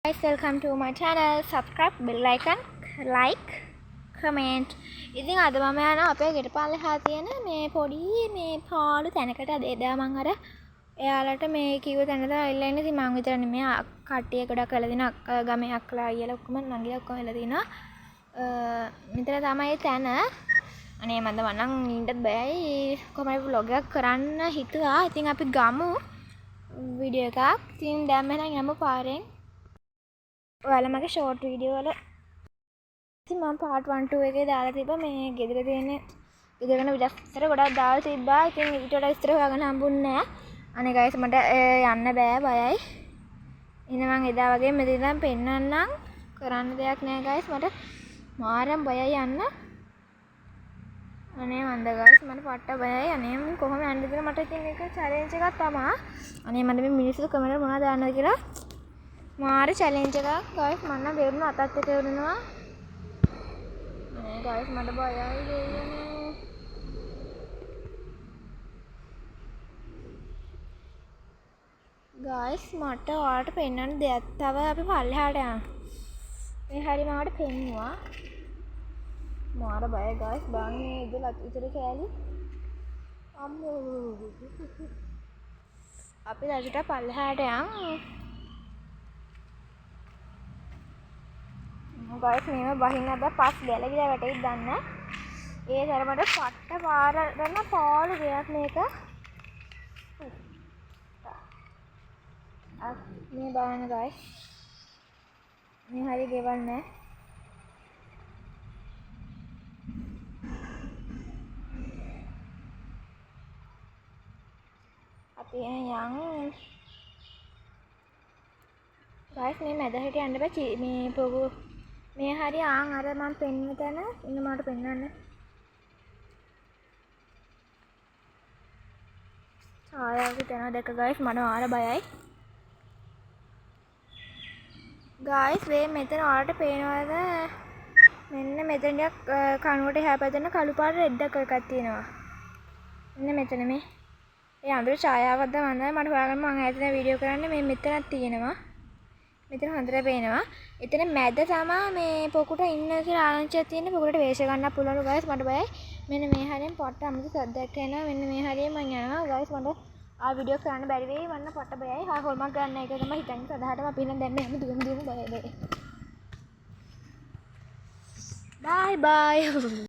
Guys, welcome to my channel. Subscribe, bell icon, like, comment. ඉතින් අද මම යනවා අපේ ගෙට පල්ලෙහා තියෙන මේ පොඩි මේ පාළු තැනකට අද එදා මම අර එයාලට මේ කිව්ව තැනට ඇවිල්ලා ඉන්නේ. ඉතින් මම විතර නෙමෙයි කට්ටිය ගොඩක් වෙලා දින ගමේ අක්කලා අයියලා ඔක්කොම නංගිලා ඔක්කොම වෙලා දිනවා. මෙතන තමයි තැන. අනේ මන්ද මනම් නින්දත් බයයි. කොහමද vlog එකක් කරන්න හිතුවා. ඉතින් අපි ගමු වීඩියෝ එකක්. ඉතින් දැන් මම යමු පාරෙන්. ඔයාලා මගේ ෂෝට් වීඩියෝ වල ඉතින් මම part 1 2 එකේ දාලා තිබ්බා මේ ගෙදර තියෙන ගෙදර වෙන විස්තර ගොඩක් දාලා තිබ්බා. ඉතින් ඊට වඩා විස්තර හොයාගන්න හම්බුන්නේ නැහැ. අනේ guys මට යන්න බෑ බයයි. ඉතින් මම එදා වගේ මෙතන ඉඳන් පෙන්නන්නම්. කරන්න දෙයක් නැහැ guys. මට මාරම් බයයි යන්න. අනේ මන්ද guys මට පට්ට බයයි. අනේ කොහොම යන්නද කියලා මට ඉතින් ඒක challenge එකක් තමයි. අනේ මම මේ මිනිස්සු කමෙන්ට් මොනවද දාන්නද කියලා මාර චැලෙන්ජ් එකක් guys මම නම් බේරුණා අතත් එක වුණා නේ guys මට බයයි දෙයියනේ guys මට ඔයාලට පෙන්වන්න දෙයක් තව අපි පල්ලෙහාට යනවා මේ හරි මාවට පෙන්නුවා මාර බයයි guys බලන්න මේ ඉතල කෑලි අම්මෝ අපි දැන් පල්ලෙහාට යමු guys මේව බහින්න බෑ පස් ගැලවිලා වැටෙයිද දන්නේ ඒ තරමට පට්ට පාර කරන පාළු දෙයක් මේක මේ බලන්න guys මේ හරිය ගෙවල් නෑ අපි යන් guys මේ මැද හිට යන්න බෑ මේ පොගු මේ හරිය ආන් අර මම පෙන්න තැන ඉන්න මට පෙන්නන්න ආයෙත් තැන දැක්ක guys මට ආර බයයි guys මේ මෙතන ඔයාලට පේනවද මෙන්න මෙතන කනුවට එහා පැත්තේ කළු පාට රෙඩ් එකක් තියෙනවා මෙන්න මෙතන මේ ඒ අඳුර ඡායාවක්ද මන්දයි මට හොයාගන්න මම ඈතින් වීඩියෝ කරන්නේ මේ මෙතනක් තියෙනවා මෙතන හොඳට පේනවා. එතන මැද තමයි මේ පොකුට ඉන්න කියලා ආරංචියක් තියෙන පොකුට වේශ ගන්න පුළුවන් guys මට බයයි. මෙන්න මේ හරියෙන් පොට්ට අමුතු සද්දයක් එනවා. මෙන්න මේ හරියෙන් මම යනවා guys මට ආ වීඩියෝ කරන්න බැරි වෙයි. මන්න පොට්ට බයයි. හා හොල්මක් ගන්න එක තමයි හිතන්නේ. සදාටම අපි නම් දැන් මෙහෙම දුවමු බයයි. Bye bye.